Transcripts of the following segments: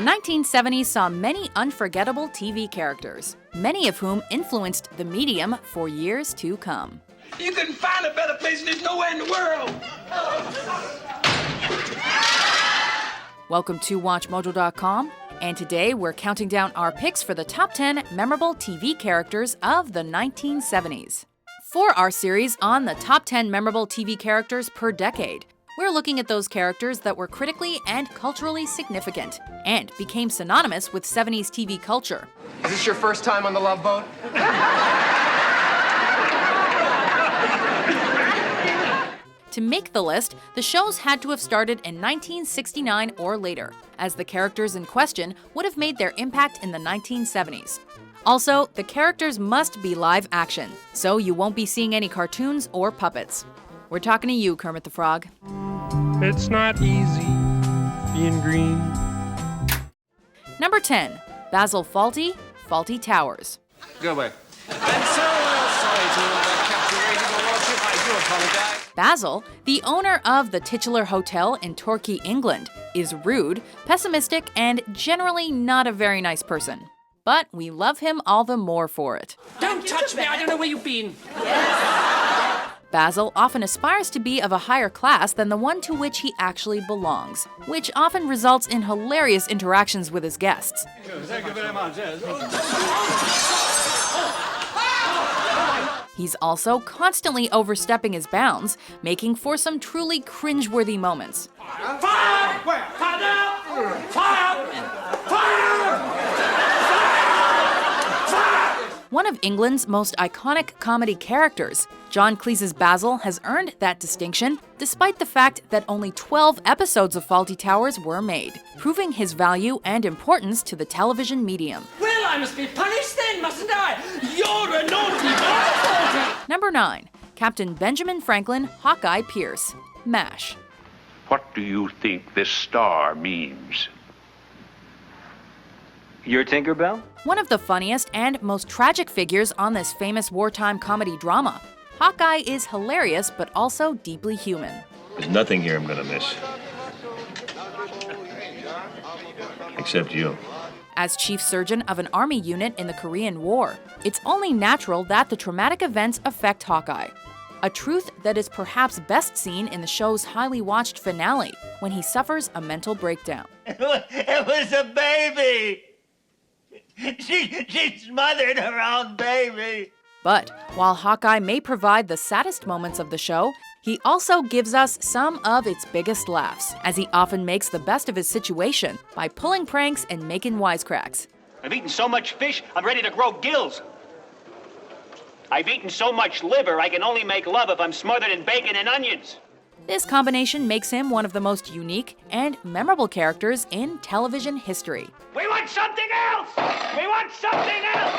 The 1970s saw many unforgettable TV characters, many of whom influenced the medium for years to come. You couldn't find a better place than this nowhere in the world. Welcome to WatchMojo.com, and today we're counting down our picks for the top 10 memorable TV characters of the 1970s. For our series on the top 10 memorable TV characters per decade, we're looking at those characters that were critically and culturally significant and became synonymous with 70s TV culture. Is this your first time on the Love Boat? To make the list, the shows had to have started in 1969 or later, as the characters in question would have made their impact in the 1970s. Also, the characters must be live action, so you won't be seeing any cartoons or puppets. We're talking to you, Kermit the Frog. It's not easy being green. Number 10, Basil Fawlty, Fawlty Towers. Go away. I'm so sorry to capture waiting, Your Lordship. I do apologize. Basil, the owner of the titular hotel in Torquay, England, is rude, pessimistic, and generally not a very nice person. But we love him all the more for it. Don't touch me. I don't know where you've been. Basil often aspires to be of a higher class than the one to which he actually belongs, which often results in hilarious interactions with his guests. Thank you very much. He's also constantly overstepping his bounds, making for some truly cringeworthy moments. Fire! Fire! Fire! Fire! One of England's most iconic comedy characters, John Cleese's Basil has earned that distinction despite the fact that only 12 episodes of Fawlty Towers were made, proving his value and importance to the television medium. Well, I must be punished then, mustn't I? You're a naughty boy, Fawlty! Number 9, Captain Benjamin Franklin Hawkeye Pierce, MASH. What do you think this star means? You're Tinkerbell? One of the funniest and most tragic figures on this famous wartime comedy drama, Hawkeye is hilarious but also deeply human. There's nothing here I'm gonna miss. Except you. As chief surgeon of an army unit in the Korean War, it's only natural that the traumatic events affect Hawkeye. A truth that is perhaps best seen in the show's highly watched finale, when he suffers a mental breakdown. It was a baby! She smothered her own baby. But while Hawkeye may provide the saddest moments of the show, he also gives us some of its biggest laughs, as he often makes the best of his situation by pulling pranks and making wisecracks. I've eaten so much fish, I'm ready to grow gills. I've eaten so much liver, I can only make love if I'm smothered in bacon and onions. This combination makes him one of the most unique and memorable characters in television history. We want something else! We want something else!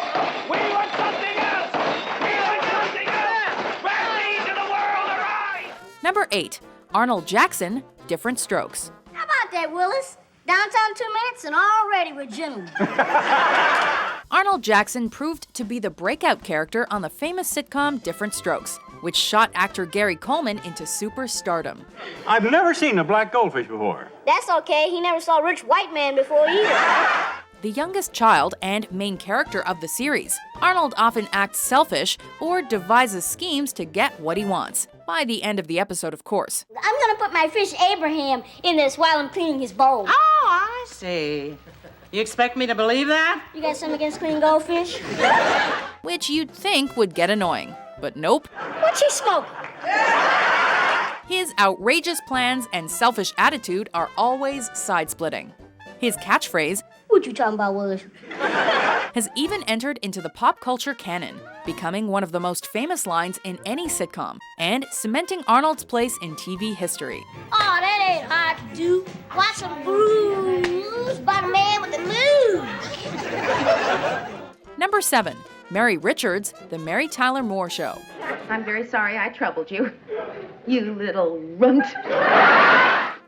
We want something else! We want something else! Where these of the world arise! Number 8, Arnold Jackson, Different Strokes. How about that, Willis? Downtown 2 minutes and already we're gentlemen. Arnold Jackson proved to be the breakout character on the famous sitcom Different Strokes, which shot actor Gary Coleman into superstardom. I've never seen a black goldfish before. That's okay, he never saw a rich white man before either. The youngest child and main character of the series, Arnold often acts selfish or devises schemes to get what he wants. By the end of the episode, of course. I'm gonna put my fish Abraham in this while I'm cleaning his bowl. Oh, I see. You expect me to believe that? You got something against clean goldfish? Which you'd think would get annoying, but nope. What's he smoking? His outrageous plans and selfish attitude are always side-splitting. His catchphrase, "What you talking about, Willis?" has even entered into the pop culture canon, becoming one of the most famous lines in any sitcom, and cementing Arnold's place in TV history. Oh, that ain't hard to do. Watch some bruise by the man with the news. Number 7, Mary Richards, The Mary Tyler Moore Show. I'm very sorry I troubled you. You little runt.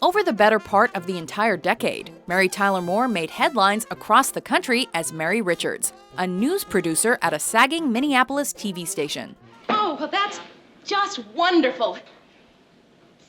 Over the better part of the entire decade, Mary Tyler Moore made headlines across the country as Mary Richards, a news producer at a sagging Minneapolis TV station. Oh, well, that's just wonderful.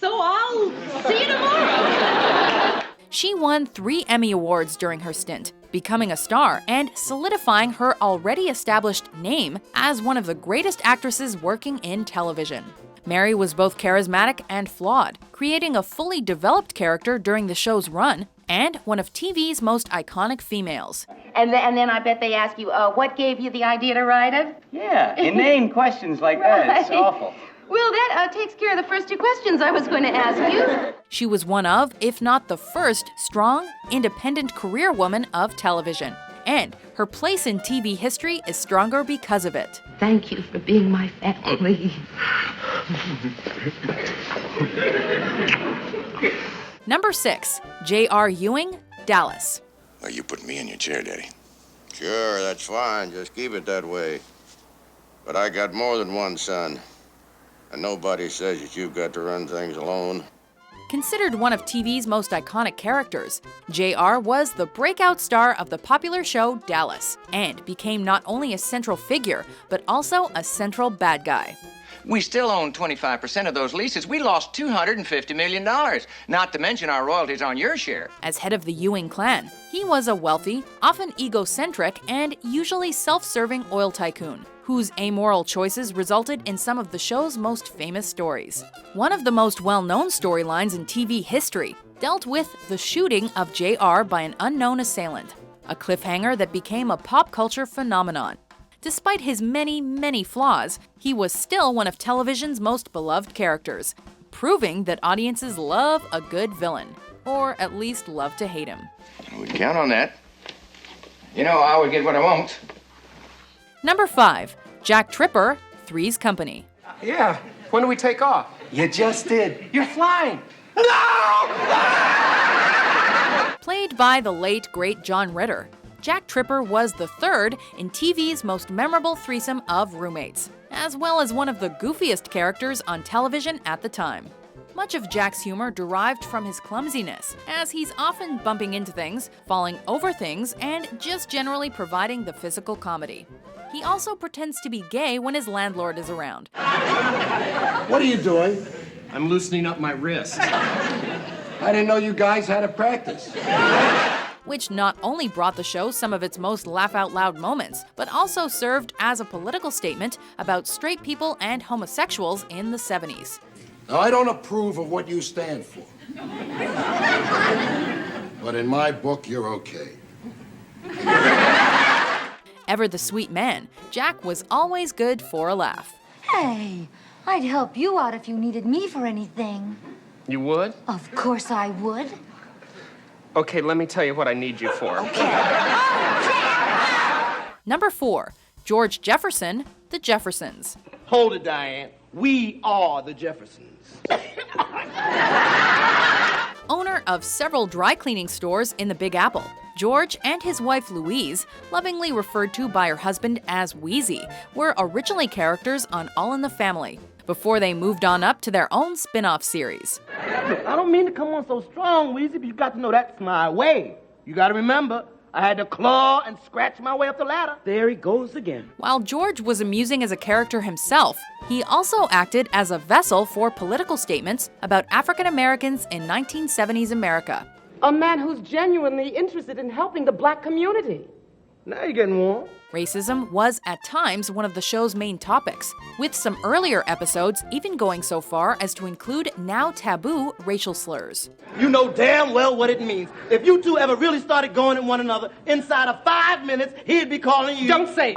So I'll see you tomorrow. She won 3 Emmy Awards during her stint, becoming a star and solidifying her already established name as one of the greatest actresses working in television. Mary was both charismatic and flawed, creating a fully developed character during the show's run, and one of TV's most iconic females. And then I bet they ask you, what gave you the idea to write it? Yeah, inane questions like that. It's awful. Well, that takes care of the first 2 questions I was going to ask you. She was one of, if not the first, strong, independent career woman of television. And her place in TV history is stronger because of it. Thank you for being my family. Number 6, J.R. Ewing, Dallas. Well, you put me in your chair, Daddy. Sure, that's fine. Just keep it that way. But I got more than one son. And nobody says that you've got to run things alone. Considered one of TV's most iconic characters, J.R. was the breakout star of the popular show Dallas, and became not only a central figure, but also a central bad guy. We still own 25% of those leases. We lost $250 million, not to mention our royalties on your share. As head of the Ewing clan, he was a wealthy, often egocentric, and usually self-serving oil tycoon, whose amoral choices resulted in some of the show's most famous stories. One of the most well-known storylines in TV history dealt with the shooting of J.R. by an unknown assailant, a cliffhanger that became a pop culture phenomenon. Despite his many, many flaws, he was still one of television's most beloved characters, proving that audiences love a good villain, or at least love to hate him. We can count on that. You know, I always get what I want. Number 5, Jack Tripper, Three's Company. Yeah, when do we take off? You just did. You're flying. Played by the late, great John Ritter, Jack Tripper was the third in TV's most memorable threesome of roommates, as well as one of the goofiest characters on television at the time. Much of Jack's humor derived from his clumsiness, as he's often bumping into things, falling over things, and just generally providing the physical comedy. He also pretends to be gay when his landlord is around. What are you doing? I'm loosening up my wrist. I didn't know you guys had a practice. Which not only brought the show some of its most laugh-out-loud moments, but also served as a political statement about straight people and homosexuals in the 70s. Now, I don't approve of what you stand for. But in my book, you're okay. Ever the sweet man, Jack was always good for a laugh. Hey, I'd help you out if you needed me for anything. You would? Of course I would. Okay, let me tell you what I need you for. Number 4, George Jefferson, The Jeffersons. Hold it, Diane. We are the Jeffersons. Owner of several dry cleaning stores in the Big Apple, George and his wife Louise, lovingly referred to by her husband as Wheezy, were originally characters on All in the Family, before they moved on up to their own spin-off series. I don't mean to come on so strong, Weezy, but you got to know that's my way. You got to remember, I had to claw and scratch my way up the ladder. There he goes again. While George was amusing as a character himself, he also acted as a vessel for political statements about African Americans in 1970s America. A man who's genuinely interested in helping the black community. Now you're getting warm. Racism was at times one of the show's main topics, with some earlier episodes even going so far as to include now taboo racial slurs. You know damn well what it means. If you two ever really started going at one another, inside of 5 minutes, he'd be calling you... Don't say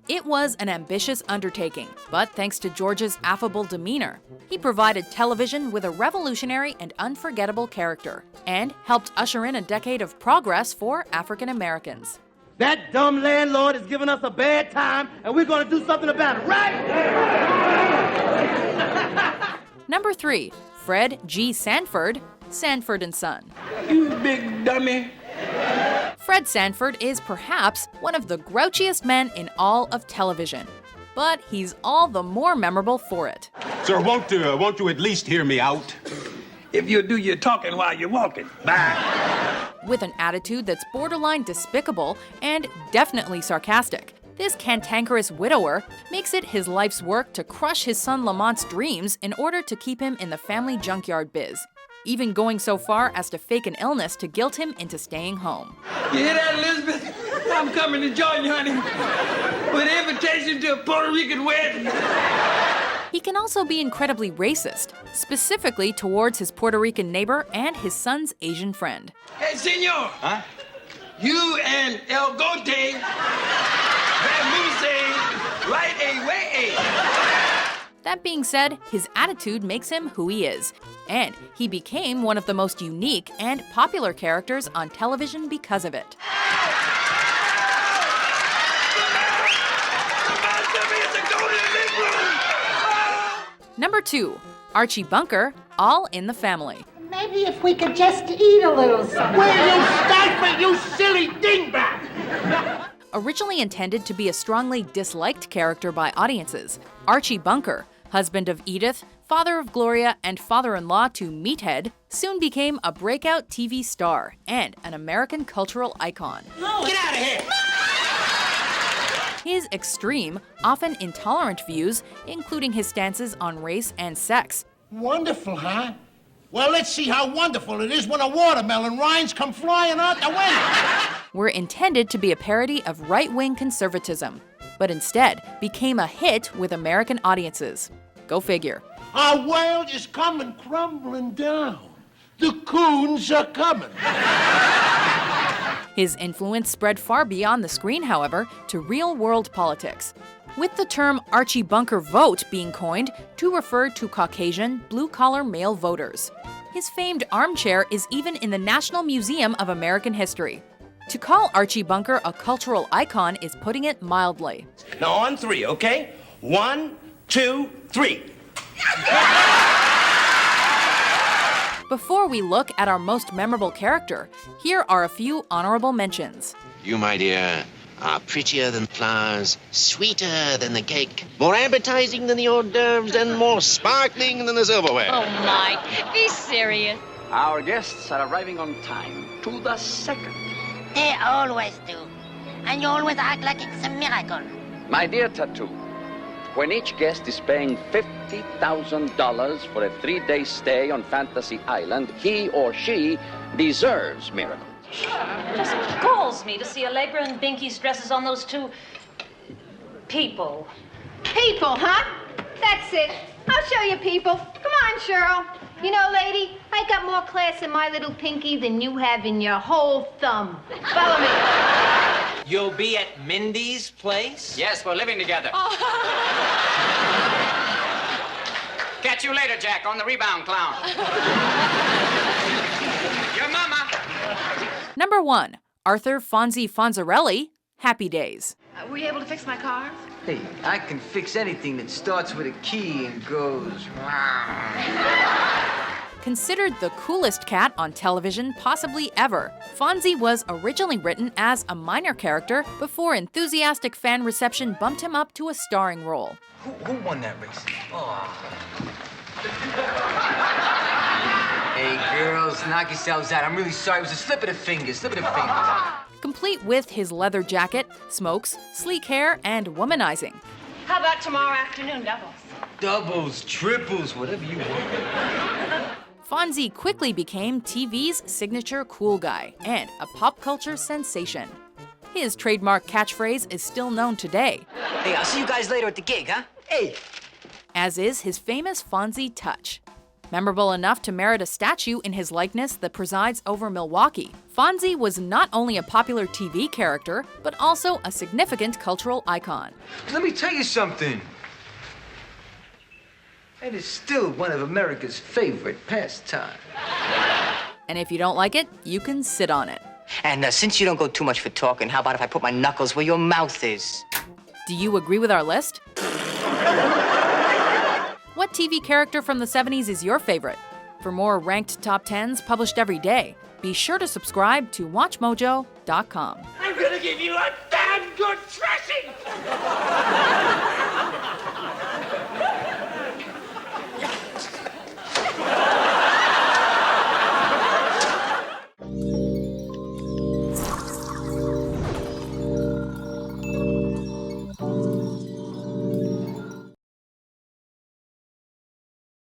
It was an ambitious undertaking, but thanks to George's affable demeanor, he provided television with a revolutionary and unforgettable character, and helped usher in a decade of progress for African Americans. That dumb landlord is giving us a bad time, and we're going to do something about it, right? Number 3, Fred G. Sanford, Sanford and Son. You big dummy. Fred Sanford is perhaps one of the grouchiest men in all of television, but he's all the more memorable for it. Sir, won't you at least hear me out? If you do your talking while you're walking, bye. With an attitude that's borderline despicable and definitely sarcastic, this cantankerous widower makes it his life's work to crush his son Lamont's dreams in order to keep him in the family junkyard biz, even going so far as to fake an illness to guilt him into staying home. You hear that, Elizabeth? I'm coming to join you, honey, with an invitation to a Puerto Rican wedding. He can also be incredibly racist, specifically towards his Puerto Rican neighbor and his son's Asian friend. Hey, senor. Huh? You and El Gote, Vamuse, right away. That being said, his attitude makes him who he is, and he became one of the most unique and popular characters on television because of it. Number 2, Archie Bunker, All in the Family. Maybe if we could just eat a little something. Will you stifle, you silly dingbat? Originally intended to be a strongly disliked character by audiences, Archie Bunker, husband of Edith, father of Gloria, and father-in-law to Meathead, soon became a breakout TV star and an American cultural icon. No, get out of here! His extreme, often intolerant views, including his stances on race and sex. Wonderful, huh? Well, let's see how wonderful it is when a watermelon rinds come flying out the window. Were intended to be a parody of right-wing conservatism, but instead became a hit with American audiences. Go figure. Our world is coming crumbling down. The coons are coming. His influence spread far beyond the screen, however, to real-world politics, with the term Archie Bunker vote being coined to refer to Caucasian, blue-collar male voters. His famed armchair is even in the National Museum of American History. To call Archie Bunker a cultural icon is putting it mildly. Now on 3, okay? 1, 2, 3. Before we look at our most memorable character, here are a few honorable mentions. You, my dear, are prettier than flowers, sweeter than the cake, more appetizing than the hors d'oeuvres, and more sparkling than the silverware. Oh, Mike, be serious. Our guests are arriving on time, to the second. They always do. And you always act like it's a miracle. My dear Tattoo, when each guest is paying $50,000 for a 3-day stay on Fantasy Island, he or she deserves miracles. Just galls me to see Allegra and Binky's dresses on those two people. People, huh? That's it. I'll show you people. Come on, Cheryl. You know, lady, I got more class in my little pinky than you have in your whole thumb. Follow me. You'll be at Mindy's place? Yes, we're living together. Catch you later, Jack, on the rebound, clown. Your mama. Number 1, Arthur Fonzie Fonzarelli, Happy Days. Were you able to fix my car? Hey, I can fix anything that starts with a key and goes... Considered the coolest cat on television possibly ever, Fonzie was originally written as a minor character before enthusiastic fan reception bumped him up to a starring role. Who won that race? Oh. Hey, girls, knock yourselves out. I'm really sorry. It was a slip of the fingers. Complete with his leather jacket, smokes, sleek hair, and womanizing. How about tomorrow afternoon, doubles? Doubles, triples, whatever you want. Fonzie quickly became TV's signature cool guy and a pop culture sensation. His trademark catchphrase is still known today. Hey, I'll see you guys later at the gig, huh? Hey! As is his famous Fonzie touch. Memorable enough to merit a statue in his likeness that presides over Milwaukee, Fonzie was not only a popular TV character, but also a significant cultural icon. Let me tell you something. It is still one of America's favorite pastimes. And if you don't like it, you can sit on it. And since you don't go too much for talking, how about if I put my knuckles where your mouth is? Do you agree with our list? What TV character from the 70s is your favorite? For more ranked top 10s published every day, be sure to subscribe to WatchMojo.com. I'm gonna give you a damn good thrashing!